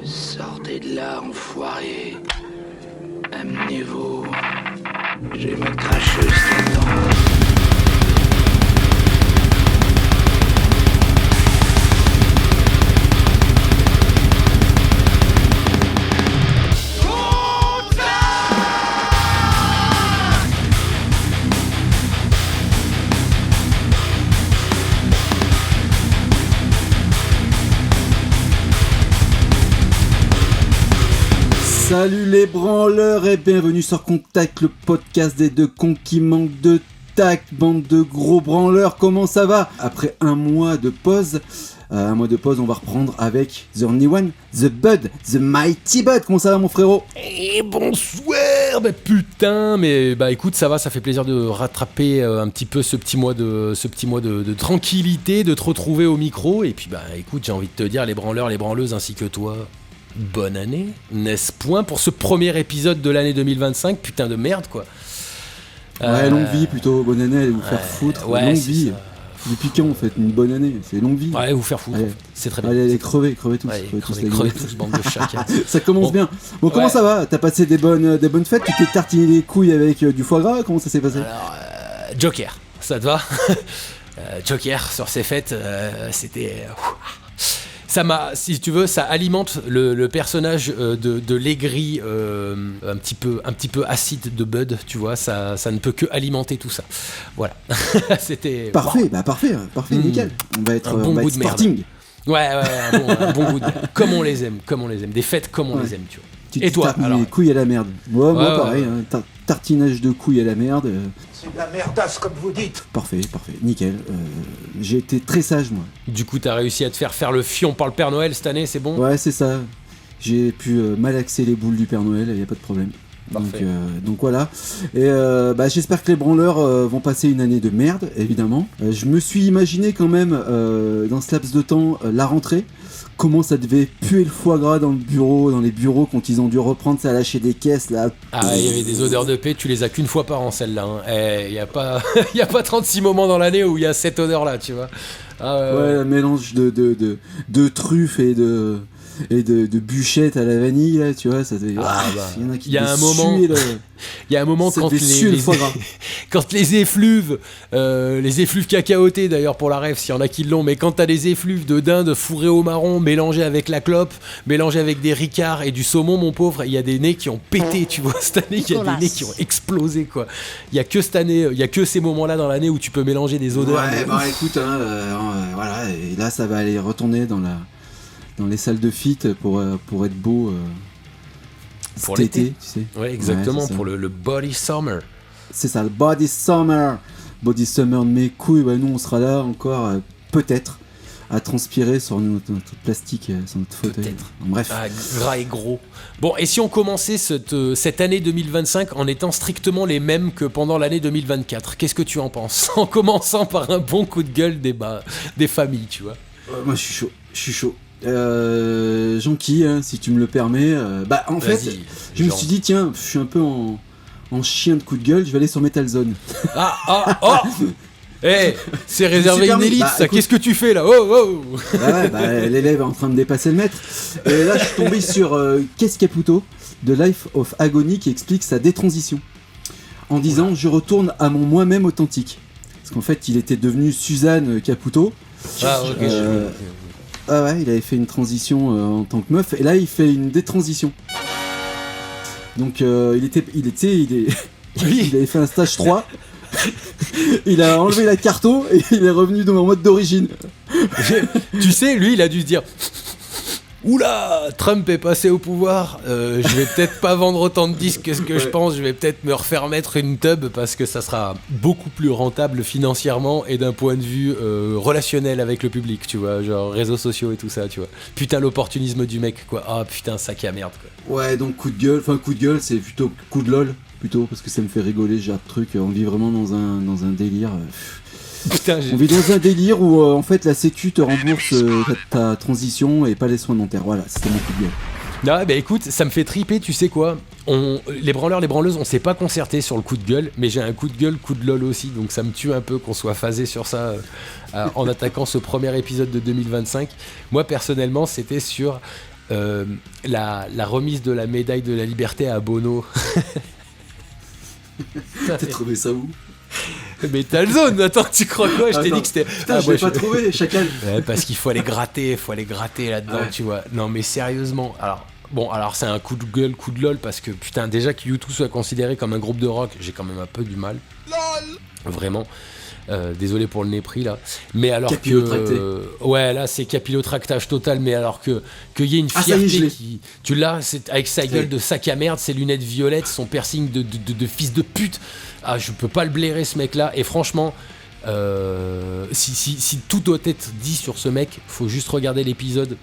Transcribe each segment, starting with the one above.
Sortez de là, enfoiré. Amenez-vous. J'ai ma cracheuse là-dedans. Salut les branleurs et bienvenue sur Contact, le podcast des deux cons qui manquent de tact, bande de gros branleurs, comment ça va ? Après un mois de pause, on va reprendre avec The Only One, The Bud, The Mighty Bud, comment ça va mon frérot ? Et bonsoir, bah putain, mais bah écoute, ça va, ça fait plaisir de rattraper un petit peu ce petit mois de tranquillité, de te retrouver au micro, et puis bah écoute, j'ai envie de te dire, les branleurs, les branleuses ainsi que toi... Bonne année, n'est-ce point pour ce premier épisode de l'année 2025, putain de merde quoi. Ouais, longue vie plutôt, bonne année, allez vous faire foutre, ouais, longue vie. Ça. Depuis quand on fait une bonne année ? C'est longue vie. Ouais, vous faire foutre, allez, c'est très bien. Allez, crever tous. Ouais, crever tous, bande de chacun. Ça commence bien. Bon, comment ça va ? T'as passé des bonnes fêtes ? Tu t'es tartiné les couilles avec du foie gras ? Comment ça s'est passé ? Alors, Joker, ça te va ? Joker, sur ces fêtes, c'était... Ça m'a, si tu veux, ça alimente le personnage de l'aigri un petit peu acide de Bud, tu vois, ça ne peut que alimenter tout ça. Voilà. C'était parfait, parfait, nickel. On va être un bon goût de sporting. Merde. Ouais, un bon goût de merde. Comme on les aime. Des fêtes comme on les aime, tu vois. Et toi, alors les couilles à la merde. Moi, pareil, hein, tartinage de couilles à la merde. C'est de la merdasse comme vous dites. Parfait, nickel. J'ai été très sage moi. Du coup, t'as réussi à te faire le fion par le Père Noël cette année, c'est bon ? Ouais, c'est ça. J'ai pu malaxer les boules du Père Noël, y a pas de problème. Donc voilà. Et j'espère que les branleurs vont passer une année de merde, évidemment. Je me suis imaginé quand même dans ce laps de temps la rentrée. Comment ça devait puer le foie gras dans les bureaux quand ils ont dû reprendre ça, lâcher des caisses là. Ah, il y avait des odeurs de paix, tu les as qu'une fois par an celles-là. Hein. Il y a pas 36 moments dans l'année où il y a cette odeur là, tu vois. Ouais, un mélange de truffes et de bûchettes à la vanille là, tu vois, ça devait... il y a un moment quand les effluves cacaotées d'ailleurs pour la rêve, s'il y en a qui l'ont, mais quand t'as les effluves de dinde fourrées au marron mélangées avec la clope, mélangées avec des ricards et du saumon, mon pauvre, il y a des nez qui ont pété, tu vois, cette année, il y a des nez qui ont explosé quoi. Il y a que cette année, il y a que ces moments-là dans l'année où tu peux mélanger des odeurs. Ouais, écoute, voilà, et là ça va aller retourner dans les salles de fit pour être beau pour cet été, tu sais. Ouais, exactement, pour le Body Summer. C'est ça, le Body Summer de mes couilles. Nous on sera là encore peut-être à transpirer sur notre plastique, sur notre fauteuil. Peut-être. Bref. Gras et gros. Bon, et si on commençait cette année 2025 en étant strictement les mêmes que pendant l'année 2024, qu'est-ce que tu en penses ? En commençant par un bon coup de gueule des familles, tu vois. Moi je suis chaud. Jonky, si tu me le permets. En fait, je me suis dit, tiens, je suis un peu en chien de coup de gueule, je vais aller sur Metal Zone. C'est réservé à une élite, ça. Écoute, qu'est-ce que tu fais là ? L'élève est en train de dépasser le maître. Et là, je suis tombé sur Kees Caputo de Life of Agony qui explique sa détransition en disant, je retourne à mon moi-même authentique. Parce qu'en fait, il était devenu Suzanne Caputo. Il avait fait une transition en tant que meuf, et là il fait une détransition. Donc il avait fait un stage 3, il a enlevé la carto et il est revenu en mode d'origine. Tu sais, lui il a dû se dire... Oula, Trump est passé au pouvoir, je vais peut-être pas vendre autant de disques que ce que je pense, je vais peut-être me refaire mettre une tub parce que ça sera beaucoup plus rentable financièrement et d'un point de vue relationnel avec le public, tu vois, genre réseaux sociaux et tout ça, tu vois. Putain, l'opportunisme du mec, quoi. Ah putain, sac à merde, quoi. Ouais, donc coup de gueule, c'est plutôt coup de lol, plutôt, parce que ça me fait rigoler, genre de truc, on vit vraiment dans un délire... Putain, on vit dans un délire où en fait la sécu te rembourse ta transition et pas les soins dentaires. Voilà, c'était mon coup de gueule. Non, bah écoute, ça me fait triper, tu sais quoi. Les branleurs, les branleuses, on s'est pas concerté sur le coup de gueule, mais j'ai un coup de gueule, coup de lol aussi, donc ça me tue un peu qu'on soit phasé sur ça en attaquant ce premier épisode de 2025. Moi personnellement, c'était sur la remise de la médaille de la liberté à Bono. T'as trouvé ça où? Metal Zone, attends, tu crois quoi? Je t'ai dit que c'était. Putain, je l'ai pas trouvé, chacal. Ouais, parce qu'il faut aller gratter là-dedans, tu vois. Non, mais sérieusement, alors c'est un coup de gueule, coup de lol, parce que putain, déjà que U2 soit considéré comme un groupe de rock, j'ai quand même un peu du mal. LOL. Vraiment. Désolé pour le mépris là, mais alors ouais, là c'est capillotractage total, mais alors qu'il y ait une fierté qui, tu l'as, c'est avec sa gueule de sac à merde, ses lunettes violettes, son piercing de fils de pute, je peux pas le blairer ce mec là, et franchement si tout doit être dit sur ce mec, faut juste regarder l'épisode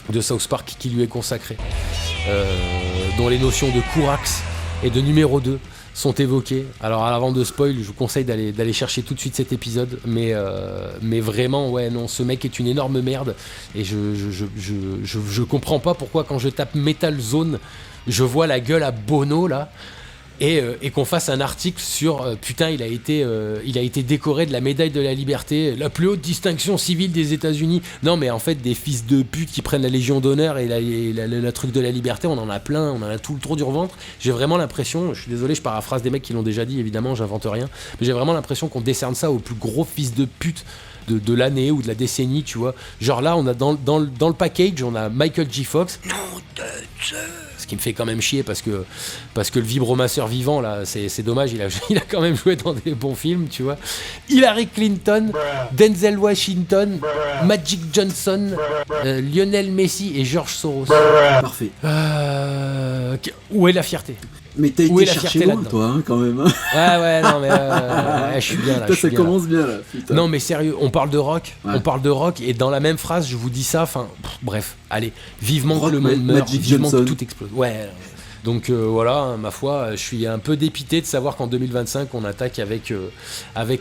de South Park qui lui est consacré, dont les notions de courax et de numéro 2 sont évoqués. Alors avant de spoil, je vous conseille d'aller chercher tout de suite cet épisode, mais vraiment ouais non, ce mec est une énorme merde, et je comprends pas pourquoi quand je tape Metal Zone, je vois la gueule à Bono là, et qu'on fasse un article sur putain, il a été décoré de la médaille de la liberté, la plus haute distinction civile des États-Unis. Non, mais en fait, des fils de pute qui prennent la Légion d'honneur et la truc de la liberté, on en a plein, on en a tout le tour du ventre. J'ai vraiment l'impression, je suis désolé, je paraphrase des mecs qui l'ont déjà dit, évidemment, j'invente rien, mais j'ai vraiment l'impression qu'on décerne ça au plus gros fils de pute de l'année ou de la décennie, tu vois. Genre là, on a dans le package, on a Michael J. Fox. Ce qui me fait quand même chier parce que le vibromasseur vivant là, c'est dommage, il a quand même joué dans des bons films, tu vois. Hillary Clinton, Denzel Washington, Magic Johnson, Lionel Messi et George Soros. Parfait. Où est la fierté? Mais t'as été chercher loin, toi, hein, quand même. Ouais, non, mais je suis bien là. Ça commence bien là. Putain. Non, mais sérieux, on parle de rock, et dans la même phrase, je vous dis ça. Enfin, bref, allez, vivement que le monde meure, vivement que tout explose. Ouais. Donc voilà, ma foi, je suis un peu dépité de savoir qu'en 2025 on attaque avec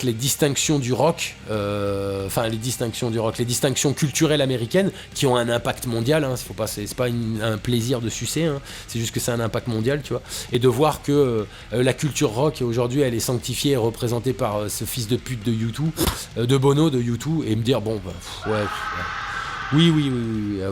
les distinctions du rock, les distinctions culturelles américaines qui ont un impact mondial, hein, c'est pas un plaisir de sucer, hein, c'est juste que c'est un impact mondial, tu vois, et de voir que la culture rock aujourd'hui elle est sanctifiée et représentée par ce fils de pute de U2, de Bono de U2, et me dire bon bah ouais. Oui,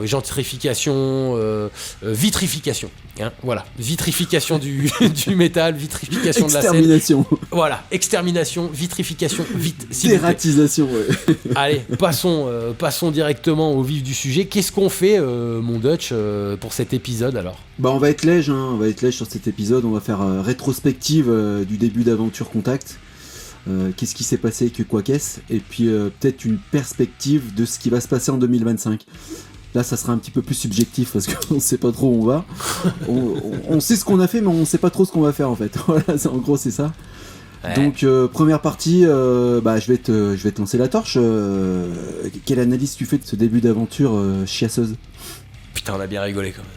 gentrification, vitrification, hein, voilà, vitrification du métal, vitrification de la scène. Extermination. Voilà, extermination, vitrification, vite. Dératisation, ouais. Allez, passons directement au vif du sujet. Qu'est-ce qu'on fait, mon Dutch, pour cet épisode alors ? Bah on va être lège sur cet épisode, on va faire rétrospective du début d'Aventure Contact. Qu'est-ce qui s'est passé avec Quackès, et puis peut-être une perspective de ce qui va se passer en 2025. Là ça sera un petit peu plus subjectif parce qu'on sait pas trop où on va. On sait ce qu'on a fait mais on sait pas trop ce qu'on va faire en fait. Voilà, en gros c'est ça. Ouais. Donc première partie, je vais te lancer la torche. Quelle analyse tu fais de ce début d'aventure chiasseuse ? Putain, on a bien rigolé quand même.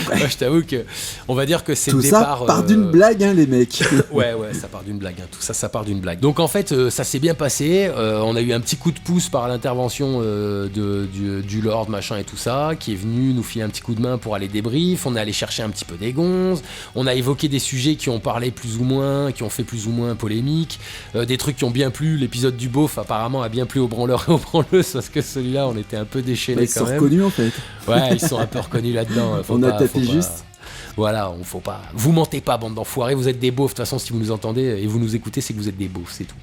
Moi, je t'avoue que on va dire que c'est tout ça part d'une blague, hein, les mecs. ouais, ça part d'une blague, hein. Tout ça part d'une blague. Donc en fait, ça s'est bien passé. On a eu un petit coup de pouce par l'intervention du Lord, machin et tout ça, qui est venu nous filer un petit coup de main pour aller débrief. On est allé chercher un petit peu des gonzes. On a évoqué des sujets qui ont parlé plus ou moins, qui ont fait plus ou moins polémique, des trucs qui ont bien plu. L'épisode du beauf apparemment a bien plu aux branleurs et aux branleuses parce que celui-là, on était un peu déchaînés quand même. Ils sont reconnus en fait. Ouais, ils sont un peu reconnus là-dedans. On a tapé juste. Voilà, faut pas. Vous mentez pas, bande d'enfoirés, vous êtes des beaufs. De toute façon, si vous nous entendez et vous nous écoutez, c'est que vous êtes des beaufs, c'est tout.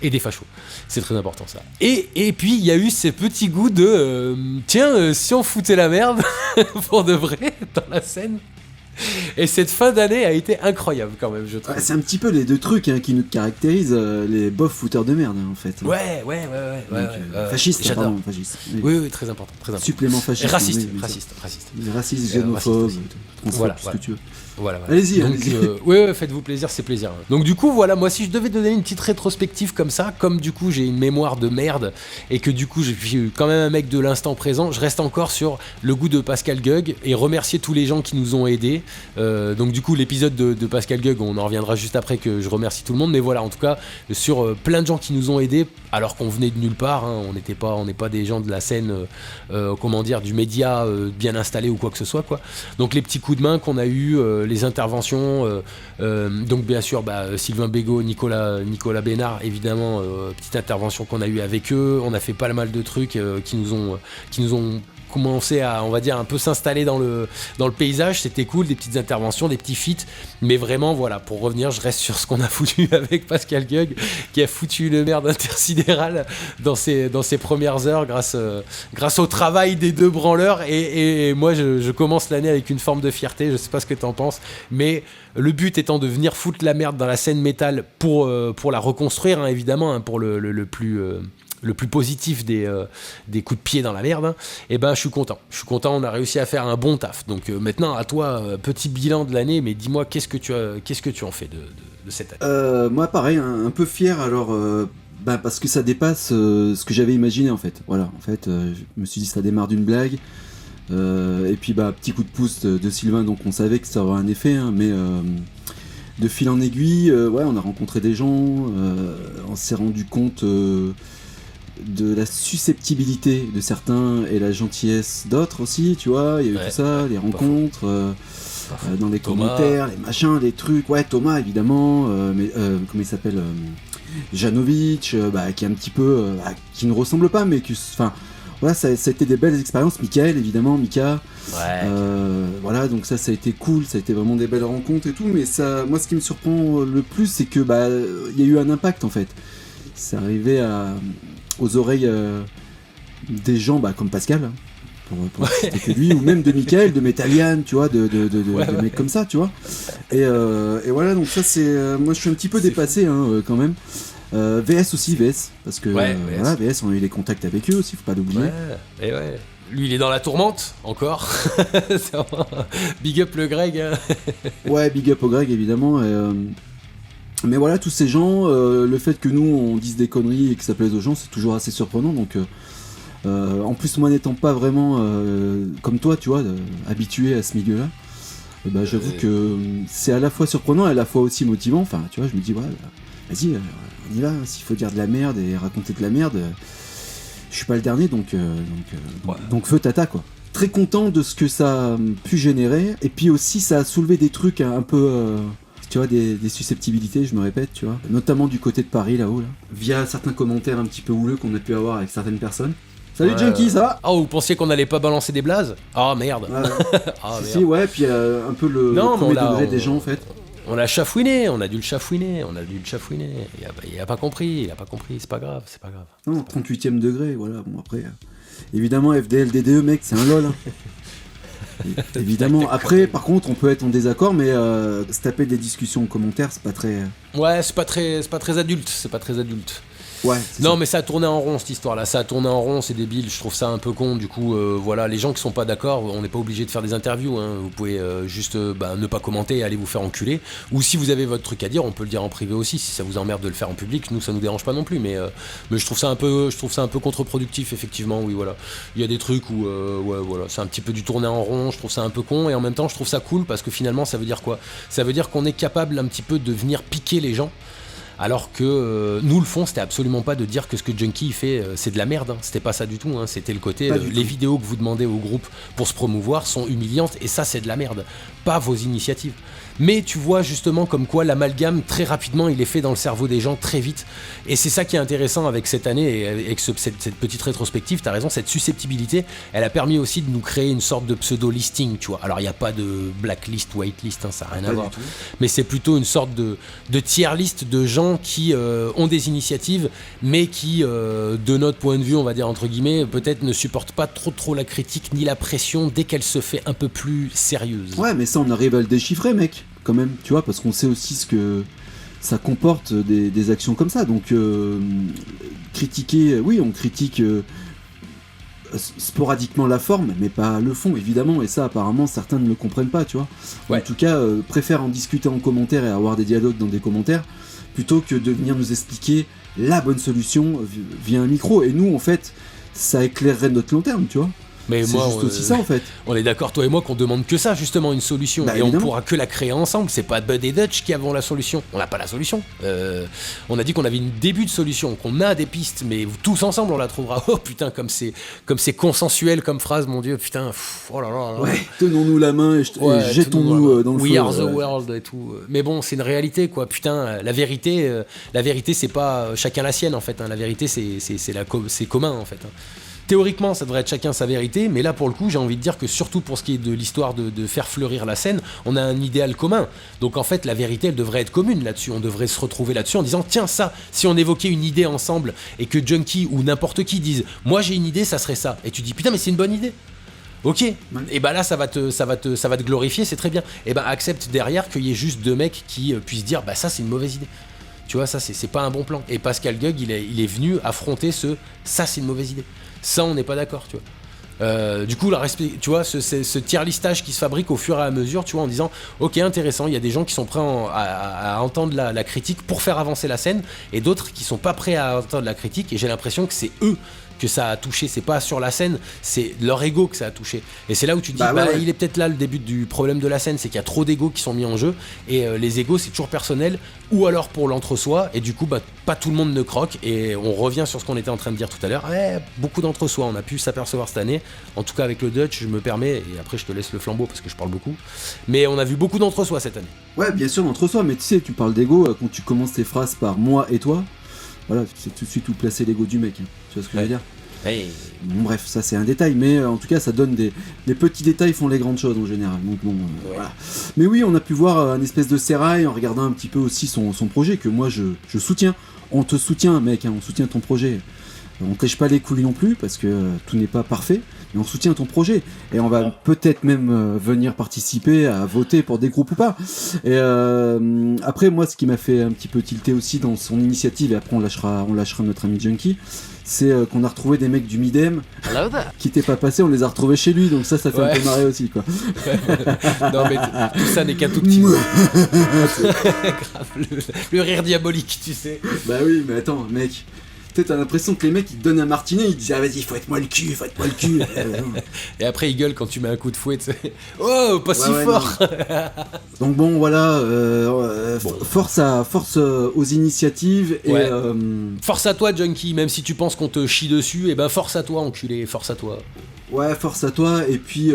Et des fachos. C'est très important ça. Et puis, il y a eu ces petits goûts de si on foutait la merde, pour de vrai, dans la scène. Et cette fin d'année a été incroyable quand même, je trouve. C'est un petit peu les deux trucs qui nous caractérisent, les bofs fouteurs de merde en fait. Ouais. Fasciste, j'adore. Pardon, fasciste. Oui, très important. Supplément fasciste. Raciste. Raciste, génophobe, voilà, ce que tu veux. Voilà. Allez-y. Oui, faites-vous plaisir, c'est plaisir. Donc du coup, voilà, moi si je devais donner une petite rétrospective comme ça, comme du coup j'ai une mémoire de merde et que du coup je suis quand même un mec de l'instant présent, je reste encore sur le goût de Pascal Gueug et remercier tous les gens qui nous ont aidés. Donc du coup l'épisode de Pascal Gueug, on en reviendra juste après que je remercie tout le monde, mais voilà, en tout cas sur plein de gens qui nous ont aidés alors qu'on venait de nulle part, hein, on n'est pas des gens de la scène, du média bien installé ou quoi que ce soit, quoi. Donc les petits coups de main qu'on a eu, les interventions, donc bien sûr Sylvain Bégaud, Nicolas Bénard, évidemment, petite intervention qu'on a eu avec eux. On a fait pas mal de trucs qui nous ont commençait à, on va dire, un peu s'installer dans le paysage. C'était cool, des petites interventions, des petits feats. Mais vraiment, voilà, pour revenir, je reste sur ce qu'on a foutu avec Pascal Gueug, qui a foutu une merde intersidérale dans ses premières heures grâce au travail des deux branleurs. Et moi, je commence l'année avec une forme de fierté. Je sais pas ce que t'en penses, mais le but étant de venir foutre la merde dans la scène métal pour la reconstruire, hein, évidemment, hein, pour le plus positif des coups de pied dans la merde, hein. Et ben je suis content, on a réussi à faire un bon taf. Donc maintenant à toi, petit bilan de l'année, mais dis-moi qu'est-ce que tu en fais de cette année. Moi pareil, un peu fier alors parce que ça dépasse ce que j'avais imaginé en fait. Voilà, en fait je me suis dit ça démarre d'une blague. Et puis petit coup de pouce de Sylvain, donc on savait que ça aurait un effet, hein, mais de fil en aiguille, on a rencontré des gens, on s'est rendu compte de la susceptibilité de certains et la gentillesse d'autres aussi, tu vois, il y a eu tout ça, les rencontres, dans les commentaires, les machins, les trucs, Thomas évidemment, mais comment il s'appelle, Janovic, qui est un petit peu, qui ne ressemble pas, mais qui, enfin, voilà, ça a été des belles expériences. Michael, évidemment, Mika. Voilà, donc ça a été cool, ça a été vraiment des belles rencontres et tout. Mais ça, moi, ce qui me surprend le plus, c'est que il y a eu un impact en fait. C'est arrivé aux oreilles des gens, comme Pascal, hein, pour citer que lui, ou même de Michael, de Metallian, tu vois, de mecs comme ça, tu vois. Et voilà, donc ça c'est, moi, je suis un petit peu dépassé, hein, quand même. VS aussi, parce que VS, on a eu des contacts avec eux aussi, faut pas l'oublier. Lui, il est dans la tourmente, encore. Big up le Greg. Hein. Big up au Greg, évidemment. Mais voilà, tous ces gens, le fait que nous, on dise des conneries et que ça plaise aux gens, c'est toujours assez surprenant. Donc, en plus, moi n'étant pas vraiment, comme toi, tu vois, habitué à ce milieu-là, j'avoue que c'est à la fois surprenant et à la fois aussi motivant. Enfin, tu vois, je me dis, vas-y, on y va, s'il faut dire de la merde et raconter de la merde, je suis pas le dernier, donc feu tata, quoi. Très content de ce que ça a pu générer, et puis aussi ça a soulevé des trucs un peu, tu vois, des susceptibilités, je me répète, tu vois, notamment du côté de Paris, là-haut, là, via certains commentaires un petit peu houleux qu'on a pu avoir avec certaines personnes. Salut Junkie, ça va? Oh, vous pensiez qu'on allait pas balancer des blazes? Ah merde. Si, puis un peu le premier degré des gens, en fait. On a chafouiné, on a dû le chafouiner. Il a pas compris, c'est pas grave. Non, 38ème degré, voilà, bon après... évidemment, FDL, DDE, mec, c'est un lol, hein. Évidemment, après, par contre, on peut être en désaccord, mais se taper des discussions en commentaire, c'est pas très... c'est pas très adulte. Non, mais ça a tourné en rond cette histoire-là, c'est débile, je trouve ça un peu con. Du coup, voilà, les gens qui sont pas d'accord, on n'est pas obligé de faire des interviews, hein. Vous pouvez juste ne pas commenter et aller vous faire enculer. Ou si vous avez votre truc à dire, on peut le dire en privé aussi. Si ça vous emmerde de le faire en public, nous ça nous dérange pas non plus. Mais je trouve ça un peu contre-productif, effectivement. Oui, voilà, il y a des trucs où voilà, c'est un petit peu du tourner en rond. Je trouve ça un peu con et en même temps je trouve ça cool parce que finalement ça veut dire quoi? Ça veut dire qu'on est capable un petit peu de venir piquer les gens. Alors que nous, le fond, c'était absolument pas de dire que ce que Junkie fait, c'est de la merde, hein. C'était pas ça du tout, hein. C'était le côté, les vidéos que vous demandez au groupe pour se promouvoir sont humiliantes, et ça, c'est de la merde, pas vos initiatives. Mais tu vois justement comme quoi l'amalgame, très rapidement, il est fait dans le cerveau des gens très vite. Et c'est ça qui est intéressant avec cette année, et avec cette petite rétrospective, t'as raison, cette susceptibilité, elle a permis aussi de nous créer une sorte de pseudo-listing, tu vois. Alors il n'y a pas de blacklist, whitelist, hein, ça n'a rien à voir. Mais c'est plutôt une sorte de tier list de gens qui ont des initiatives, mais qui, de notre point de vue, on va dire entre guillemets, peut-être ne supportent pas trop la critique ni la pression dès qu'elle se fait un peu plus sérieuse. Ouais, mais ça, on arrive à le déchiffrer, mec, quand même, tu vois, parce qu'on sait aussi ce que ça comporte des actions comme ça. Donc, critiquer, oui, on critique sporadiquement la forme, mais pas le fond, évidemment, et ça, apparemment, certains ne le comprennent pas, tu vois. En tout cas, préfèrent en discuter en commentaire et avoir des dialogues dans des commentaires, plutôt que de venir nous expliquer la bonne solution via un micro. Et nous, en fait, ça éclairerait notre long terme, tu vois. Mais c'est juste aussi ça, en fait. On est d'accord, toi et moi, qu'on demande que ça, justement, une solution. Et évidemment. On pourra que la créer ensemble. C'est pas Bud et Dutch qui avons la solution. On n'a pas la solution. On a dit qu'on avait une début de solution, qu'on a des pistes, mais tous ensemble, on la trouvera. Oh putain, comme c'est consensuel comme phrase, mon Dieu, putain. Oh là là. Ouais, tenons-nous la main et jetons-nous dans le feu. We are the world et tout. Mais bon, c'est une réalité, quoi. Putain, la vérité, c'est pas chacun la sienne, en fait. Hein. La vérité, c'est commun, en fait. Hein. théoriquement, ça devrait être chacun sa vérité, mais là, pour le coup, j'ai envie de dire que surtout pour ce qui est de l'histoire de faire fleurir la scène, on a un idéal commun. Donc en fait, la vérité, elle devrait être commune là-dessus. On devrait se retrouver là-dessus en disant, tiens, ça, si on évoquait une idée ensemble et que Junkie ou n'importe qui dise, moi j'ai une idée, ça serait ça. Et tu dis, putain, mais c'est une bonne idée. Ok, et bah là ça va te glorifier, c'est très bien. Et bah accepte derrière qu'il y ait juste deux mecs qui puissent dire, bah ça c'est une mauvaise idée. Tu vois, ça c'est pas un bon plan. Et Pascal Gueug, il est venu affronter ça c'est une mauvaise idée. Ça on n'est pas d'accord, tu vois. Du coup, tu vois, ce tiers-listage qui se fabrique au fur et à mesure, tu vois, en disant, ok, intéressant, il y a des gens qui sont prêts à entendre la critique pour faire avancer la scène, et d'autres qui sont pas prêts à entendre la critique, et j'ai l'impression que c'est eux que ça a touché, c'est pas sur la scène, c'est leur ego que ça a touché. Et c'est là où tu te dis, ouais. Il est peut-être là le début du problème de la scène, c'est qu'il y a trop d'égos qui sont mis en jeu, et les égos c'est toujours personnel, ou alors pour l'entre-soi, et du coup pas tout le monde ne croque, et on revient sur ce qu'on était en train de dire tout à l'heure, beaucoup d'entre-soi, on a pu s'apercevoir cette année, en tout cas avec le Dutch, je me permets, et après je te laisse le flambeau parce que je parle beaucoup, mais on a vu beaucoup d'entre-soi cette année. Ouais, bien sûr d'entre-soi, mais tu sais, tu parles d'ego, quand tu commences tes phrases par moi et toi, voilà, c'est tout de suite où placer l'ego du mec, hein. Tu vois ce que je veux dire? Hey. Bon, bref, ça c'est un détail, mais en tout cas ça donne les petits détails font les grandes choses en général. Donc bon, voilà. Mais oui, on a pu voir un espèce de sérail en regardant un petit peu aussi son projet que moi je soutiens. On te soutient, mec, hein, on soutient ton projet. On tèche pas les couilles non plus parce que tout n'est pas parfait, mais on soutient ton projet et on va peut-être même venir participer à voter pour des groupes ou pas. Et après, moi, ce qui m'a fait un petit peu tilter aussi dans son initiative, et après on lâchera notre ami Junkie, c'est qu'on a retrouvé des mecs du Midem qui n'étaient pas passés, on les a retrouvés chez lui, donc ça fait un peu marrer aussi, quoi. Non mais tout ça n'est qu'un tout petit mot. Grave, le rire diabolique, tu sais. Bah oui, mais attends, mec. T'as l'impression que les mecs ils te donnent un martinet, ils disent ah vas-y fouette-moi le cul. Et après ils gueulent quand tu mets un coup de fouet, tu sais. Oh pas si fort. Donc bon voilà, force aux initiatives et force à toi Junkie, même si tu penses qu'on te chie dessus, et ben force à toi enculé, force à toi. Ouais, force à toi et puis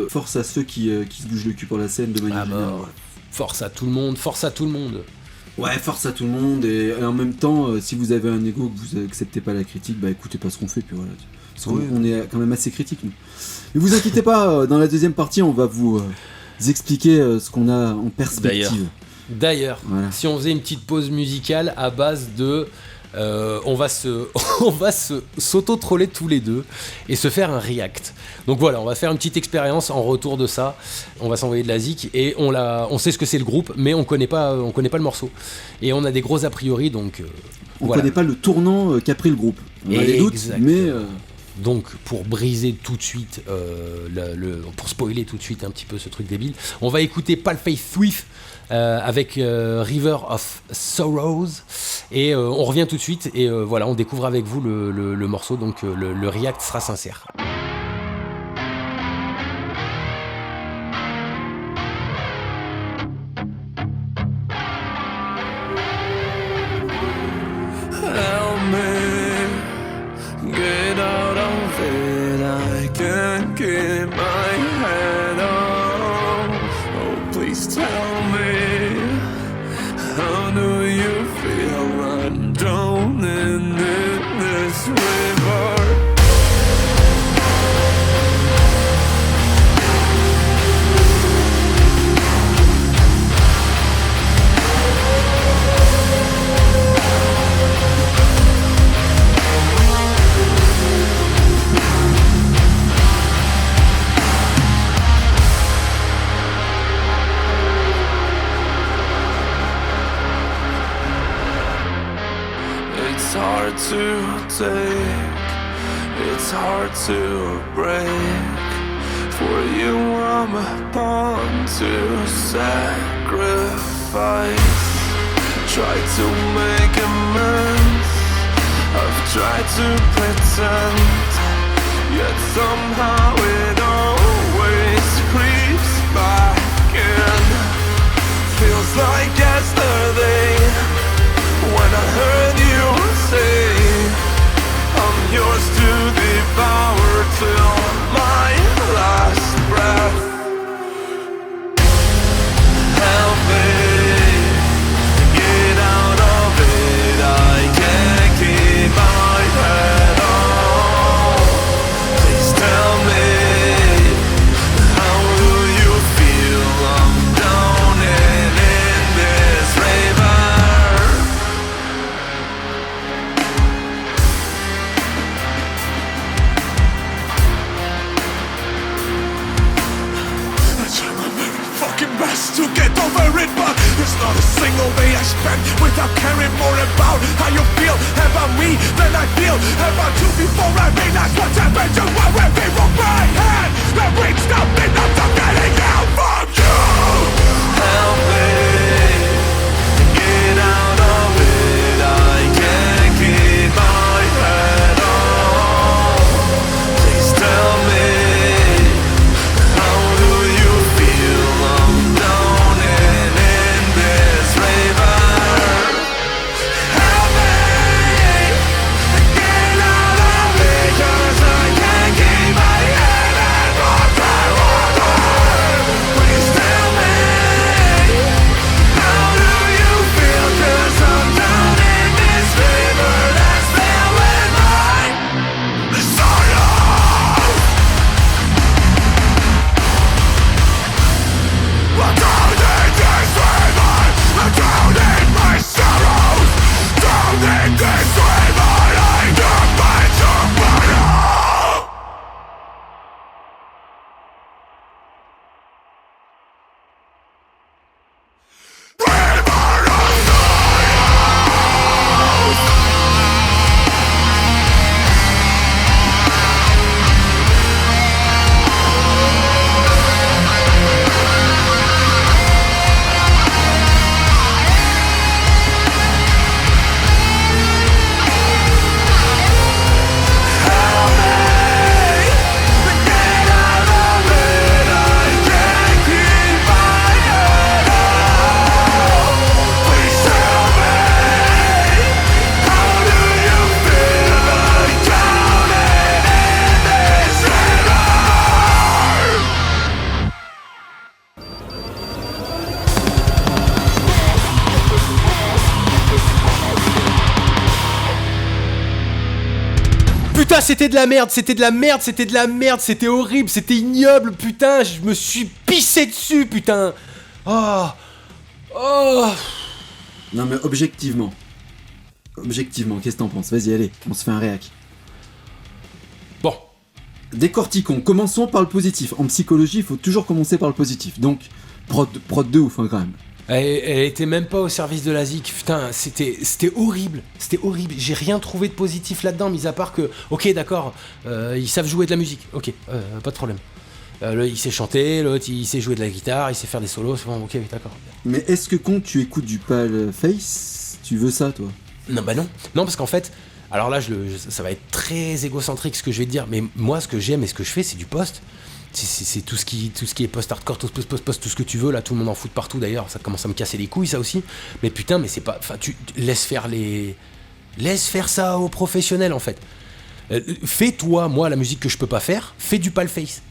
force à ceux qui se bougent le cul pour la scène de manière générale. Force à tout le monde, force à tout le monde. Ouais, force à tout le monde, et en même temps, si vous avez un ego, que vous acceptez pas la critique, bah écoutez pas ce qu'on fait, puis voilà. Parce qu'on est quand même assez critique, nous. Mais vous inquiétez pas, dans la deuxième partie, on va vous expliquer ce qu'on a en perspective. D'ailleurs, voilà. Si on faisait une petite pause musicale à base de... on va s'auto-troller tous les deux et se faire un react. Donc voilà, on va faire une petite expérience en retour de ça. On va s'envoyer de la zik et on sait ce que c'est le groupe, mais on connaît pas le morceau. Et on a des gros a priori, donc on connaît pas le tournant qu'a pris le groupe. On a des doutes, mais donc pour briser tout de suite, pour spoiler tout de suite un petit peu ce truc débile, on va écouter Paleface Swift avec River of Sorrows et on revient tout de suite et voilà, on découvre avec vous le morceau, donc le react sera sincère. It's hard to break. For you I'm a pawn to sacrifice. Try to make amends, I've tried to pretend, yet somehow it always creeps back in. Feels like yesterday when I heard you say I'm yours to devour till my last breath. Help me get out of it, I can't keep my head on. spent without caring more about how you feel about me than I feel about you before I realize what's happened to everything from my hand that reached out enough to getting out from you. Help me get out of it, I can't keep my head on. Please tell me, how do you feel? I'm drowning in this river. Help me get out of it, 'cause I can't keep my head above the water. Please tell me, how do you feel? 'Cause I'm drowning in this river that's filled with my sorrow. I'm drowning this river, I'm drowning my sorrows. Drowning this river, I don't mind tomorrow. Putain, c'était de la merde, c'était de la merde, c'était de la merde, c'était horrible, c'était ignoble, putain, je me suis pissé dessus, putain. Oh. Non mais objectivement, qu'est-ce que t'en penses? Vas-y, allez, on se fait un réac. Bon. Décortiquons, commençons par le positif. En psychologie, il faut toujours commencer par le positif. Donc, prod de ouf, hein, quand même. Elle était même pas au service de la ZIC, putain, c'était horrible, j'ai rien trouvé de positif là-dedans, mis à part que, ok d'accord, ils savent jouer de la musique, ok, pas de problème. Il sait chanter, l'autre il sait jouer de la guitare, il sait faire des solos, c'est bon, ok, d'accord. Mais est-ce que quand tu écoutes du Pale Face, tu veux ça toi? Non bah non, parce qu'en fait, alors là ça va être très égocentrique ce que je vais te dire, mais moi ce que j'aime et ce que je fais c'est du post. C'est tout ce qui est post-hardcore, tout ce que tu veux, là, tout le monde en fout partout d'ailleurs, ça commence à me casser les couilles ça aussi. Mais putain, mais c'est pas. Enfin, tu laisses faire ça aux professionnels en fait. Fais-toi, moi, la musique que je peux pas faire, fais du Pale Face.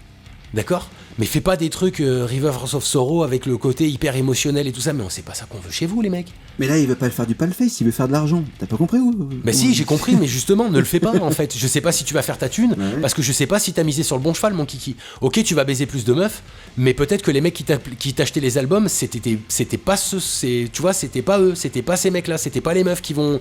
D'accord ? Mais fais pas des trucs Rivers of Sorrow avec le côté hyper émotionnel et tout ça, mais c'est pas ça qu'on veut chez vous les mecs. Mais là il veut pas faire du Pale Face, il veut faire de l'argent. T'as pas compris ou... Bah si, j'ai compris, mais justement, ne le fais pas en fait. Je sais pas si tu vas faire ta thune, parce que je sais pas si t'as misé sur le bon cheval mon kiki. Ok, tu vas baiser plus de meufs, mais peut-être que les mecs qui t'achetaient les albums, c'était pas tu vois, c'était pas eux, c'était pas ces mecs là, c'était pas les meufs qui vont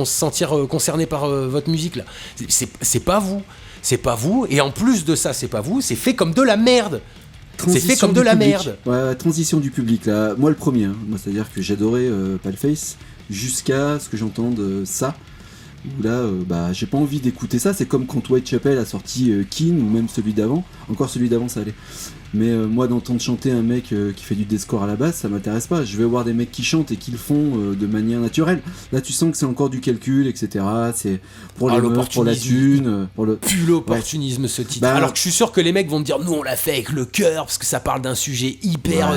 se sentir concernés par votre musique là. C'est pas vous. C'est pas vous, et en plus de ça, c'est pas vous, c'est fait comme de la merde. C'est fait comme de la merde. Ouais, transition du public là. Moi le premier, hein. Moi c'est-à-dire que j'adorais Pale Face jusqu'à ce que j'entende ça. Où là, j'ai pas envie d'écouter ça. C'est comme quand Whitechapel a sorti Keane ou même celui d'avant. Encore celui d'avant ça allait. Mais moi d'entendre chanter un mec qui fait du deathcore à la base, ça m'intéresse pas. Je vais voir des mecs qui chantent et qui le font de manière naturelle. Là tu sens que c'est encore du calcul, etc. C'est pour les meufs, pour la thune, pour le... Plus l'opportunisme ce titre. Alors que je suis sûr que les mecs vont me dire nous on l'a fait avec le cœur parce que ça parle d'un sujet hyper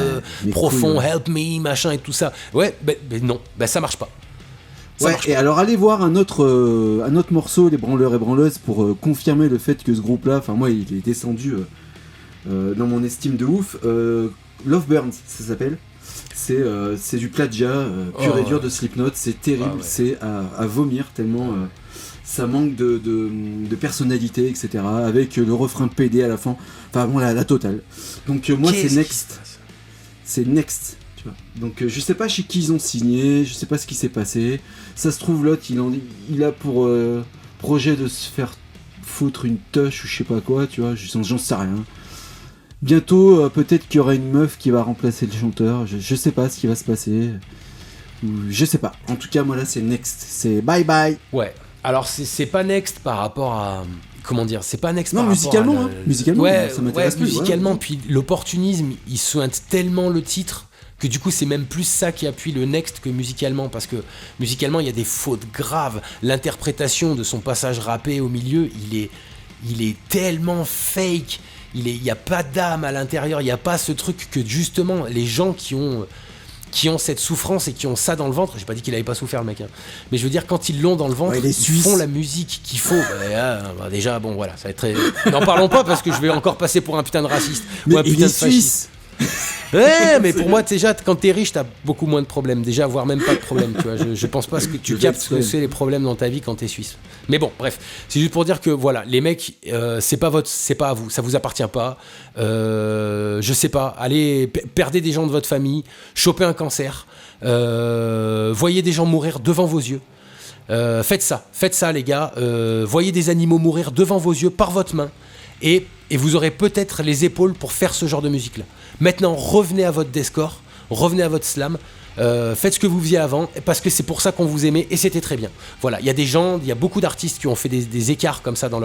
profond, cool, help me, machin et tout ça. Ouais, non, ça marche pas. Et alors allez voir un autre morceau, les branleurs et branleuses, pour confirmer le fait que ce groupe-là, enfin moi il est descendu dans mon estime de ouf. Love Burns, ça s'appelle. C'est du plagiat pur et dur de Slipknot, c'est terrible, c'est à vomir tellement ça manque de personnalité, etc. Avec le refrain PD à la fin, enfin bon la totale. Donc moi c'est Next. Donc je sais pas chez qui ils ont signé, je sais pas ce qui s'est passé. Ça se trouve l'autre il a pour projet de se faire foutre une touche ou je sais pas quoi, tu vois, j'en sais rien. Bientôt peut-être qu'il y aura une meuf qui va remplacer le chanteur, je sais pas ce qui va se passer. je sais pas. En tout cas, moi là, c'est next. C'est bye bye. Ouais. Alors, c'est pas next par rapport à... Comment dire, c'est pas next non, par musicalement, rapport à... musicalement, ouais, ça m'intéresse plus. musicalement, ouais. Puis l'opportunisme, il soigne tellement le titre que du coup, c'est même plus ça qui appuie le next que musicalement, parce que musicalement, il y a des fautes graves. L'interprétation de son passage rappé au milieu, il est tellement fake. Il y a pas d'âme à l'intérieur, il y a pas ce truc que justement, les gens qui ont cette souffrance et qui ont ça dans le ventre, j'ai pas dit qu'il avait pas souffert le mec, hein. Mais je veux dire, quand ils l'ont dans le ventre, ils font la musique qu'il faut. Déjà, bon voilà, ça va être très... N'en parlons pas parce que je vais encore passer pour un putain de raciste ou un putain de fasciste. Ouais, mais pour moi, déjà, quand t'es riche, t'as beaucoup moins de problèmes. Déjà, voire même pas de problèmes, tu vois. Je pense pas que tu captes ce que c'est les problèmes dans ta vie quand t'es suisse. Mais bon, bref, c'est juste pour dire que voilà, les mecs, c'est pas à vous, ça vous appartient pas. Je sais pas, allez, perdez des gens de votre famille, chopez un cancer, voyez des gens mourir devant vos yeux. Faites ça, les gars. Voyez des animaux mourir devant vos yeux par votre main, et vous aurez peut-être les épaules pour faire ce genre de musique-là. Maintenant, revenez à votre deathcore, revenez à votre slam, faites ce que vous faisiez avant, parce que c'est pour ça qu'on vous aimait, et c'était très bien. Voilà, il y a beaucoup d'artistes qui ont fait des écarts comme ça dans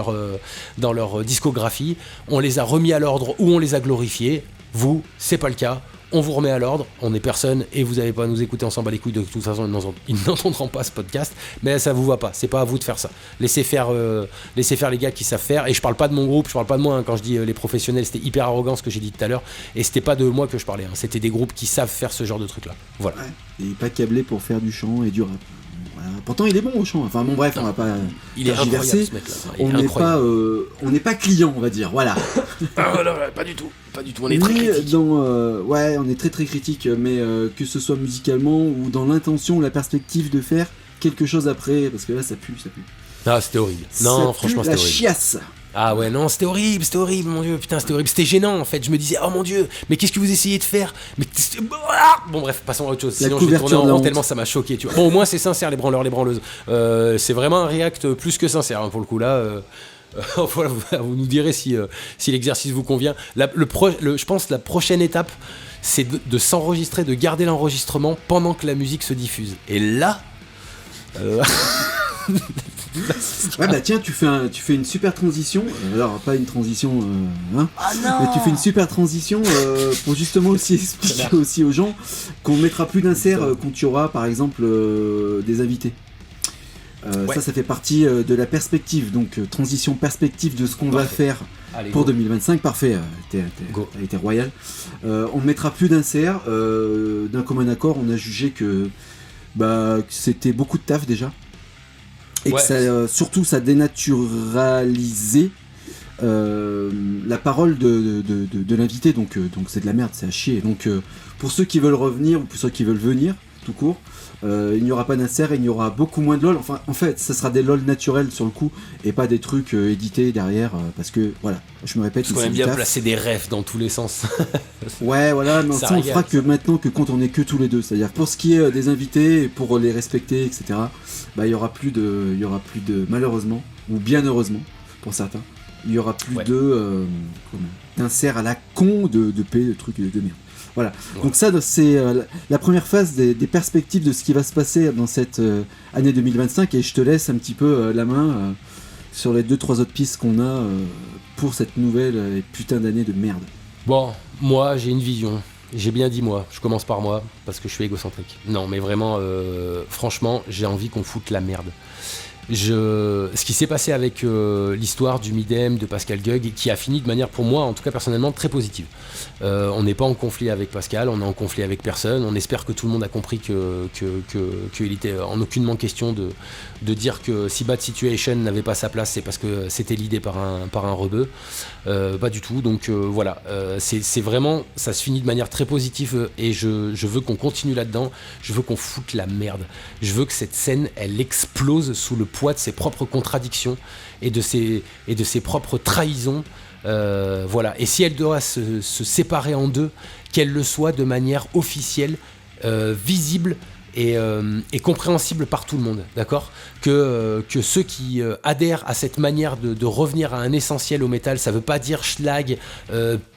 leur discographie. On les a remis à l'ordre ou on les a glorifiés. Vous, c'est pas le cas. On vous remet à l'ordre, on est personne et vous n'avez pas à nous écouter, on s'en bat les couilles, de toute façon ils n'entendront pas ce podcast, mais ça vous va pas, c'est pas à vous de faire ça. Laissez faire les gars qui savent faire, et je parle pas de mon groupe, je parle pas de moi, hein. Quand je dis les professionnels, c'était hyper arrogant ce que j'ai dit tout à l'heure, et c'était pas de moi que je parlais, hein. C'était des groupes qui savent faire ce genre de truc là. Voilà. Ouais. Et pas câblé pour faire du chant et du rap. Voilà. Pourtant il est bon au chant, enfin bon bref, on va pas... Il est incroyable ce mec là. On n'est pas client, on va dire, voilà. Pas du tout, on est très critique. On est très très critique, mais que ce soit musicalement ou dans l'intention ou la perspective de faire quelque chose après, parce que là ça pue. Ah, c'était horrible. Non, franchement c'était horrible. La chiasse. Ah ouais, non, c'était horrible, mon dieu, putain, c'était horrible, c'était gênant en fait. Je me disais, oh mon dieu, mais qu'est-ce que vous essayez de faire? Bon, bref, passons à autre chose. Sinon, je vais tourner en rond tellement ça m'a choqué, tu vois. Bon, au moins, c'est sincère, les branleurs, les branleuses. C'est vraiment un react plus que sincère, hein, pour le coup, là. Voilà, vous nous direz si l'exercice vous convient. Je pense la prochaine étape, c'est de s'enregistrer, de garder l'enregistrement pendant que la musique se diffuse. Et là. Ouais, bah tiens, tu fais une super transition. Alors, pas une transition, hein. Ah non. Mais tu fais une super transition pour justement aussi expliquer aussi aux gens qu'on mettra plus d'insert quand tu auras, par exemple, des invités. Ouais. Ça fait partie de la perspective, donc transition perspective de ce qu'on va faire. Allez, pour 2025. Parfait, t'as été royal. On ne mettra plus d'insert. D'un commun accord, on a jugé que c'était beaucoup de taf déjà. Et que ça, surtout ça dénaturalisait la parole de l'invité, donc c'est de la merde, c'est à chier. Donc pour ceux qui veulent revenir ou pour ceux qui veulent venir tout court, il n'y aura pas d'insert et il y aura beaucoup moins de LOL. Enfin, en fait, ça sera des LOL naturels sur le coup et pas des trucs édités derrière, parce que voilà, je me répète. Parce qu'on aime bien placer des refs dans tous les sens. Ouais, voilà, mais ça on fera que maintenant que quand on est que tous les deux, c'est-à-dire pour ce qui est des invités, pour les respecter, etc. Il y aura plus de, malheureusement ou bien heureusement pour certains, il y aura plus d'insert à la con de trucs de merde. Voilà, donc ça c'est la première phase des perspectives de ce qui va se passer dans cette année 2025, et je te laisse un petit peu la main sur les 2-3 autres pistes qu'on a pour cette nouvelle putain d'année de merde. Bon, moi j'ai une vision, j'ai bien dit moi, je commence par moi parce que je suis égocentrique. Non mais vraiment, franchement j'ai envie qu'on foute la merde. Ce qui s'est passé avec l'histoire du Midem de Pascal Gueug, qui a fini de manière, pour moi en tout cas personnellement, très positive. On n'est pas en conflit avec Pascal, on est en conflit avec personne. On espère que tout le monde a compris qu'il était en aucunement question de dire que si Bad Situation n'avait pas sa place, c'est parce que c'était l'idée par un rebeu. Pas du tout, donc voilà, c'est vraiment, ça se finit de manière très positive, et je veux qu'on continue là-dedans. Je veux qu'on foute la merde. Je veux que cette scène, elle explose sous le poids de ses propres contradictions et de ses propres trahisons. Voilà. Et si elle doit se séparer en deux, qu'elle le soit de manière officielle, visible, et compréhensible par tout le monde, d'accord ? Que ceux qui adhèrent à cette manière de revenir à un essentiel au métal, ça veut pas dire schlag,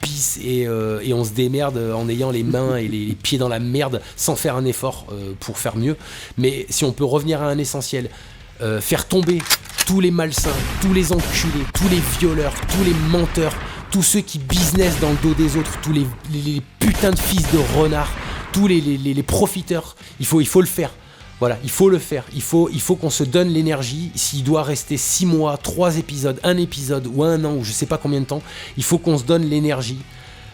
pisse et on se démerde en ayant les mains et les pieds dans la merde sans faire un effort pour faire mieux. Mais si on peut revenir à un essentiel, faire tomber tous les malsains, tous les enculés, tous les violeurs, tous les menteurs, tous ceux qui business dans le dos des autres, tous les putains de fils de renards, tous les profiteurs, il faut le faire. Voilà, il faut le faire. Il faut qu'on se donne l'énergie. S'il doit rester 6 mois, 3 épisodes, 1 épisode ou 1 an ou je sais pas combien de temps, il faut qu'on se donne l'énergie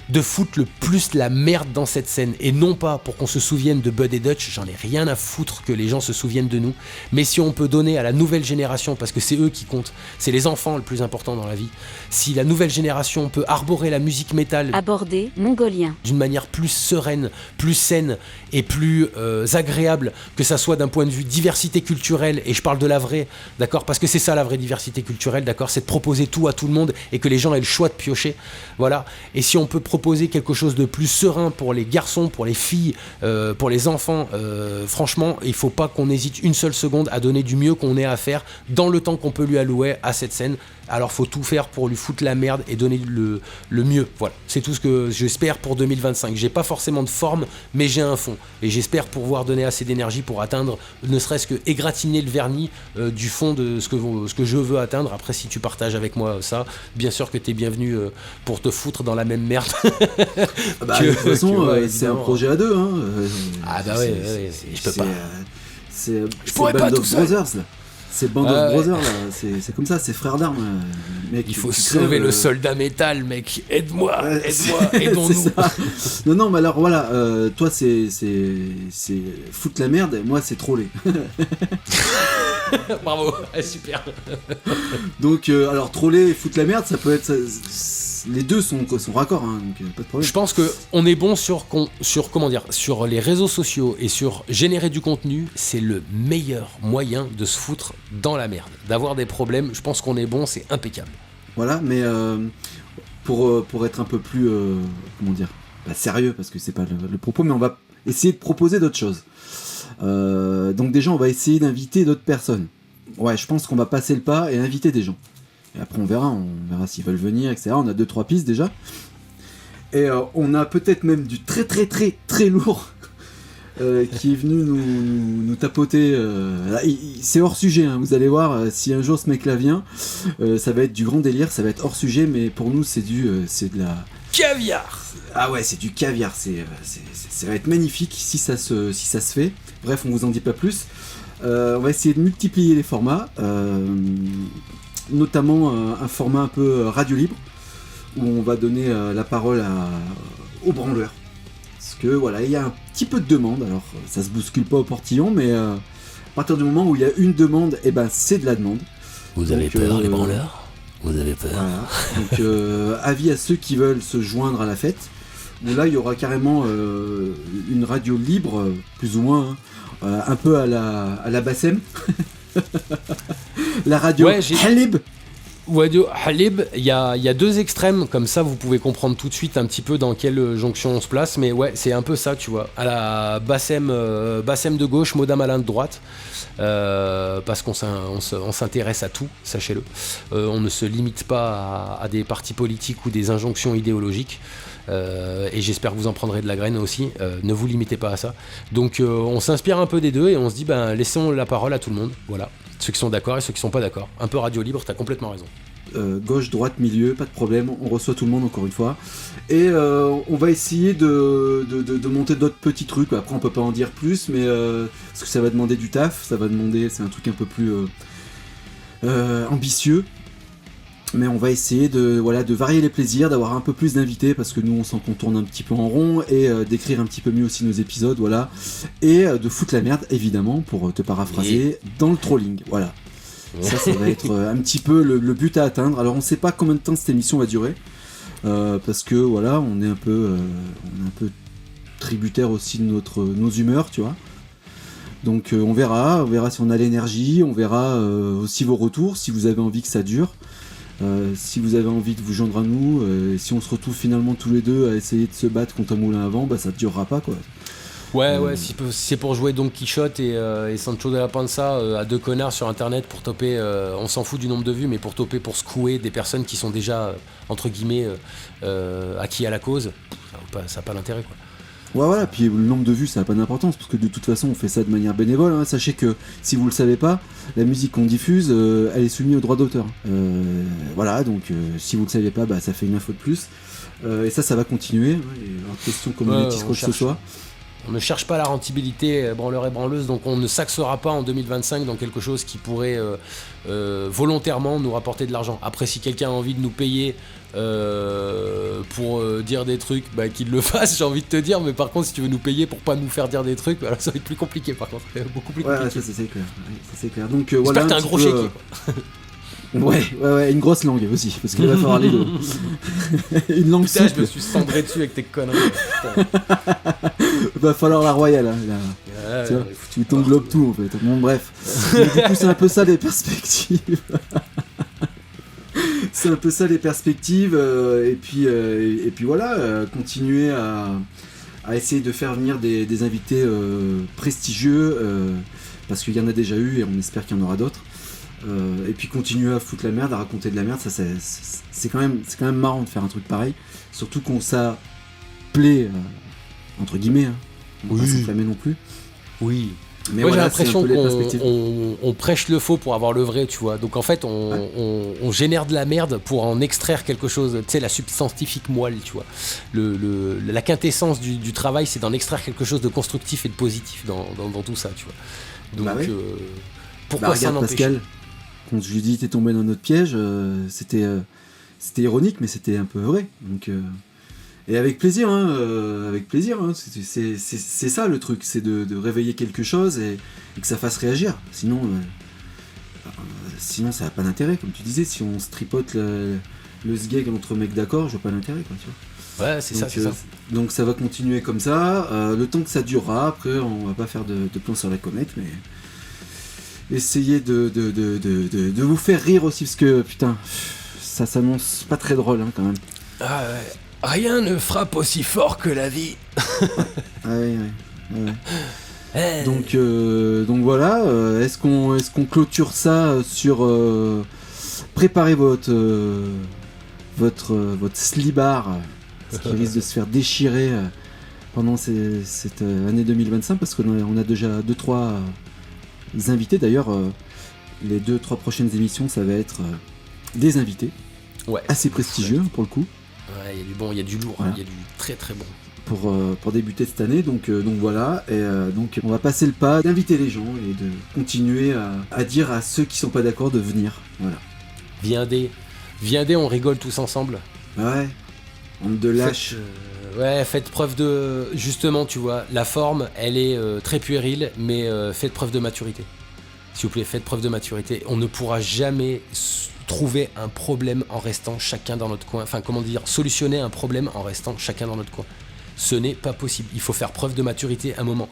de foutre le plus la merde dans cette scène. Et non pas pour qu'on se souvienne de Bud et Dutch, j'en ai rien à foutre que les gens se souviennent de nous, mais si on peut donner à la nouvelle génération, parce que c'est eux qui comptent, c'est les enfants le plus important dans la vie, si la nouvelle génération peut arborer la musique métal abordé mongolien d'une manière plus sereine, plus saine et plus agréable, que ça soit d'un point de vue diversité culturelle, et je parle de la vraie, d'accord, parce que c'est ça la vraie diversité culturelle, d'accord, c'est de proposer tout à tout le monde et que les gens aient le choix de piocher, voilà. Et si on peut proposer quelque chose de plus serein pour les garçons, pour les filles, pour les enfants, franchement, il faut pas qu'on hésite une seule seconde à donner du mieux qu'on ait à faire dans le temps qu'on peut lui allouer à cette scène. Alors faut tout faire pour lui foutre la merde et donner le mieux. Voilà, c'est tout ce que j'espère pour 2025. J'ai pas forcément de forme, mais j'ai un fond. Et j'espère pouvoir donner assez d'énergie pour atteindre, ne serait-ce que égratigner le vernis du fond de ce que je veux atteindre. Après, si tu partages avec moi ça, bien sûr que t'es bienvenu pour te foutre dans la même merde. De toute façon, c'est un projet à deux. Hein. Ah bah ouais, je peux pas. C'est pourrais pas tout seul. Brothers, là. C'est Band of Brothers, là. C'est comme ça, c'est frères d'armes. Mec, il faut sauver le soldat métal, mec. Aide-moi, aidons-nous. Non, mais alors voilà, toi c'est foutre la merde, et moi c'est troller. Bravo, super. Donc, alors troller et foutre la merde, ça peut être. Les deux sont raccords, hein, donc pas de problème. Je pense qu'on est bon sur les réseaux sociaux et sur générer du contenu, c'est le meilleur moyen de se foutre dans la merde. D'avoir des problèmes, je pense qu'on est bon, c'est impeccable. Voilà, mais pour être un peu plus, sérieux, parce que c'est pas le propos, mais on va essayer de proposer d'autres choses. Donc déjà, on va essayer d'inviter d'autres personnes. Ouais, je pense qu'on va passer le pas et inviter des gens. Et après on verra s'ils veulent venir, etc. On a 2-3 pistes déjà. Et on a peut-être même du très très très très lourd qui est venu nous tapoter. C'est hors sujet, hein, vous allez voir, si un jour ce mec là vient, ça va être du grand délire, ça va être hors sujet, mais pour nous c'est de la... Caviar. Ah ouais, c'est du caviar, ça va être magnifique si ça se fait. Bref, on vous en dit pas plus. On va essayer de multiplier les formats. Notamment un format un peu radio libre où on va donner la parole aux branleurs, parce que voilà, il y a un petit peu de demande. Alors ça se bouscule pas au portillon, mais à partir du moment où il y a une demande, c'est de la demande. Vous avez peur, les branleurs ? Vous avez peur. Voilà. Donc avis à ceux qui veulent se joindre à la fête, où là il y aura carrément une radio libre, plus ou moins, un peu à la Bassem. La radio Halib. Radio Halib, il y a deux extrêmes, comme ça vous pouvez comprendre tout de suite un petit peu dans quelle jonction on se place, mais ouais, c'est un peu ça, tu vois. À la Bassem de gauche, Moda Malin de droite, parce qu'on s'intéresse à tout, sachez-le. On ne se limite pas à des partis politiques ou des injonctions idéologiques. Et j'espère que vous en prendrez de la graine aussi, ne vous limitez pas à ça. Donc on s'inspire un peu des deux et on se dit laissons la parole à tout le monde, voilà, ceux qui sont d'accord et ceux qui sont pas d'accord. Un peu radio libre, t'as complètement raison. Gauche, droite, milieu, pas de problème, on reçoit tout le monde encore une fois. Et on va essayer de monter d'autres petits trucs. Après on peut pas en dire plus, mais parce que ça va demander du taf, c'est un truc un peu plus ambitieux. Mais on va essayer de varier les plaisirs, d'avoir un peu plus d'invités, parce que nous on sent qu'on tourne un petit peu en rond, et d'écrire un petit peu mieux aussi nos épisodes, voilà. Et de foutre la merde, évidemment, pour te paraphraser, dans le trolling, voilà. Ça va être un petit peu le but à atteindre. Alors on sait pas combien de temps cette émission va durer, parce que voilà, on est un peu tributaire aussi de nos humeurs, tu vois. Donc on verra si on a l'énergie, on verra aussi vos retours, si vous avez envie que ça dure. Si vous avez envie de vous joindre à nous, si on se retrouve finalement tous les deux à essayer de se battre contre un moulin à vent, ça ne durera pas, quoi. Ouais, si c'est pour jouer Don Quichotte et Sancho de la Panza à 2 connards sur internet pour toper, on s'en fout du nombre de vues, mais pour toper, pour secouer des personnes qui sont déjà, entre guillemets, acquis à la cause, ça n'a pas d'intérêt, quoi. Ouais, voilà, puis le nombre de vues, ça n'a pas d'importance, parce que de toute façon, on fait ça de manière bénévole. Hein. Sachez que, si vous le savez pas, la musique qu'on diffuse, elle est soumise aux droits d'auteur. Voilà, donc si vous le savez pas, ça fait une info de plus. Et ça va continuer. En question community, quoi que ce soit. On ne cherche pas la rentabilité branleur et branleuse, donc on ne s'axera pas en 2025 dans quelque chose qui pourrait volontairement nous rapporter de l'argent. Après, si quelqu'un a envie de nous payer pour dire des trucs, qu'il le fasse, j'ai envie de te dire, mais par contre, si tu veux nous payer pour pas nous faire dire des trucs, là, ça va être plus compliqué, par contre, beaucoup plus compliqué. Ouais, ça c'est clair. Ça, c'est clair. Donc, j'espère voilà, que t'as un gros chéquier, quoi. Ouais, une grosse langue aussi, parce qu'il va falloir les deux. Une langue Putain, souple. je me suis cendré dessus avec tes conneries. Va falloir la royale, hein, là. Tu vois, tu t'englobes tout, en fait. Bon, bref. Donc, du coup, c'est un peu ça les perspectives. C'est un peu ça les perspectives, et puis voilà, continuer à essayer de faire venir des invités prestigieux, parce qu'il y en a déjà eu et on espère qu'il y en aura d'autres. Et puis continuer à foutre la merde, à raconter de la merde, ça c'est quand même marrant de faire un truc pareil, surtout qu'on ça plaît entre guillemets, hein. On va pas s'enflammer non plus. Oui. Mais moi, voilà, j'ai l'impression c'est un peu qu'on prêche le faux pour avoir le vrai, tu vois. Donc en fait, on génère de la merde pour en extraire quelque chose. Tu sais, la substantifique moelle, tu vois. La quintessence du travail, c'est d'en extraire quelque chose de constructif et de positif dans tout ça, tu vois. Donc pourquoi ça n'empêche Pascal, quand je lui dis t'es tombé dans notre piège, c'était ironique, mais c'était un peu vrai. Donc et avec plaisir, avec plaisir. C'est ça le truc, c'est de réveiller quelque chose et que ça fasse réagir. Sinon ça n'a pas d'intérêt, comme tu disais. Si on se tripote le sgeg entre mecs d'accord, je vois pas l'intérêt, quoi, tu vois. Ouais, c'est ça. Donc ça va continuer comme ça, le temps que ça durera. Après, on va pas faire de plan sur la comète, mais essayez de vous faire rire aussi, parce que putain, ça s'annonce pas très drôle, hein, quand même. Ah ouais. Rien ne frappe aussi fort que la vie. Ouais. Donc voilà, est-ce qu'on clôture ça sur préparez votre slibard, ce qui risque de se faire déchirer pendant cette année 2025, parce qu'on a déjà 2-3 invités. D'ailleurs, les 2-3 prochaines émissions, ça va être des invités, assez prestigieux pour le coup. Ouais, il y a du bon, il y a du lourd, il y a du très très bon. Pour débuter cette année, donc voilà, et donc on va passer le pas d'inviter les gens et de continuer à dire à ceux qui sont pas d'accord de venir, voilà. Viendez, on rigole tous ensemble. Ouais, on te lâche. Faites preuve de, justement, tu vois, la forme, elle est très puérile, mais faites preuve de maturité. S'il vous plaît, faites preuve de maturité. On ne pourra jamais trouver un problème en restant chacun dans notre coin. Enfin, comment dire, solutionner un problème en restant chacun dans notre coin. Ce n'est pas possible. Il faut faire preuve de maturité à un moment.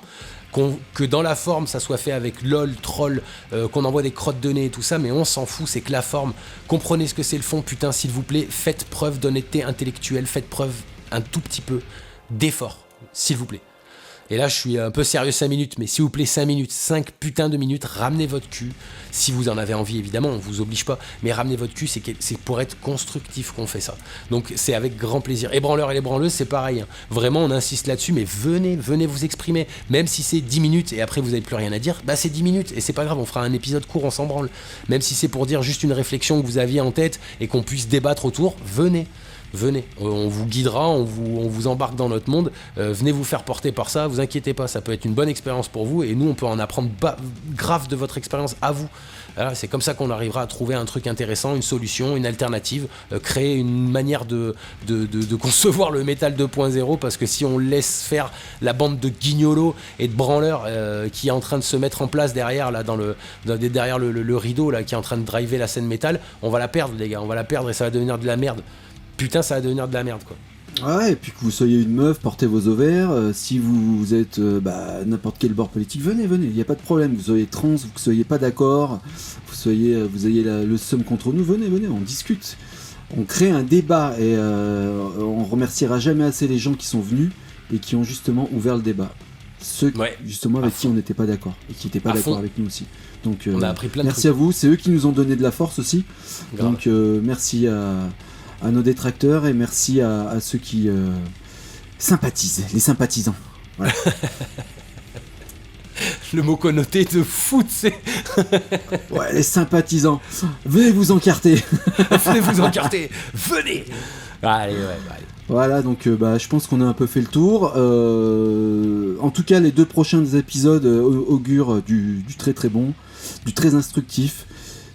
Que dans la forme, ça soit fait avec LOL, troll, qu'on envoie des crottes de nez et tout ça, mais on s'en fout, c'est que la forme. Comprenez ce que c'est le fond, putain, s'il vous plaît, faites preuve d'honnêteté intellectuelle, faites preuve un tout petit peu d'effort, s'il vous plaît. Et là, je suis un peu sérieux 5 minutes, mais s'il vous plaît, 5 minutes, 5 putains de minutes, ramenez votre cul. Si vous en avez envie, évidemment, on vous oblige pas, mais ramenez votre cul, c'est pour être constructif qu'on fait ça. Donc, c'est avec grand plaisir. Et branleurs et les branleuses, c'est pareil, hein. Vraiment, on insiste là-dessus, mais venez vous exprimer. Même si c'est 10 minutes et après vous n'avez plus rien à dire, c'est 10 minutes et c'est pas grave, on fera un épisode court, on s'en branle. Même si c'est pour dire juste une réflexion que vous aviez en tête et qu'on puisse débattre autour, venez, on vous guidera, on vous embarque dans notre monde, venez vous faire porter par ça, vous inquiétez pas, ça peut être une bonne expérience pour vous et nous on peut en apprendre grave de votre expérience à vous. Alors, c'est comme ça qu'on arrivera à trouver un truc intéressant, une solution, une alternative, créer une manière de concevoir le métal 2.0, parce que si on laisse faire la bande de guignolos et de branleurs qui est en train de se mettre en place derrière là, derrière le rideau là, qui est en train de driver la scène métal, on va la perdre les gars, on va la perdre et ça va devenir de la merde. Putain, ça va devenir de la merde, quoi. Ouais, et puis que vous soyez une meuf, portez vos ovaires. Si vous êtes n'importe quel bord politique, venez, il n'y a pas de problème. Vous soyez trans, vous ne soyez pas d'accord, vous ayez le seum contre nous, venez, on discute. On crée un débat et on remerciera jamais assez les gens qui sont venus et qui ont justement ouvert le débat. ceux justement avec qui on n'était pas d'accord et qui n'étaient pas d'accord avec nous aussi. Donc on a appris plein de merci trucs. à vous, c'est eux qui nous ont donné de la force aussi. Grave. Donc merci à nos détracteurs et merci à ceux qui sympathisent, les sympathisants. Voilà. Le mot connoté de foot, c'est... Ouais, les sympathisants. Venez vous encarter. Venez vous encarter. Venez. Allez. Voilà, donc je pense qu'on a un peu fait le tour. En tout cas, les 2 prochains épisodes augurent du très très bon, du très instructif,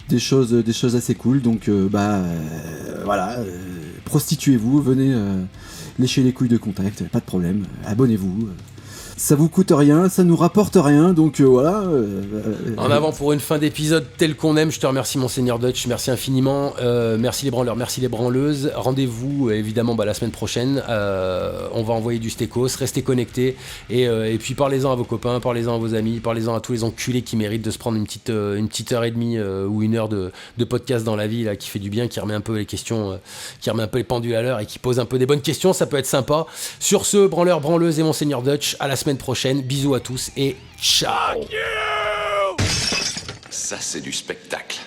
des choses assez cool. Donc voilà, prostituez-vous, venez lécher les couilles de Contact, pas de problème. Abonnez-vous. Ça vous coûte rien, ça nous rapporte rien, donc voilà. En avant pour une fin d'épisode telle qu'on aime. Je te remercie Monseigneur Dutch, merci infiniment. Merci les branleurs, merci les branleuses. Rendez-vous évidemment la semaine prochaine. On va envoyer du stécos, restez connectés et puis parlez-en à vos copains, parlez-en à vos amis, parlez-en à tous les enculés qui méritent de se prendre une petite heure et demie ou 1 heure de podcast dans la vie là, qui fait du bien, qui remet un peu les questions, qui remet un peu les pendules à l'heure et qui pose un peu des bonnes questions. Ça peut être sympa. Sur ce, branleurs, branleuses et Monseigneur Dutch, à la semaine prochaine, bisous à tous et ciao. Ça, c'est du spectacle.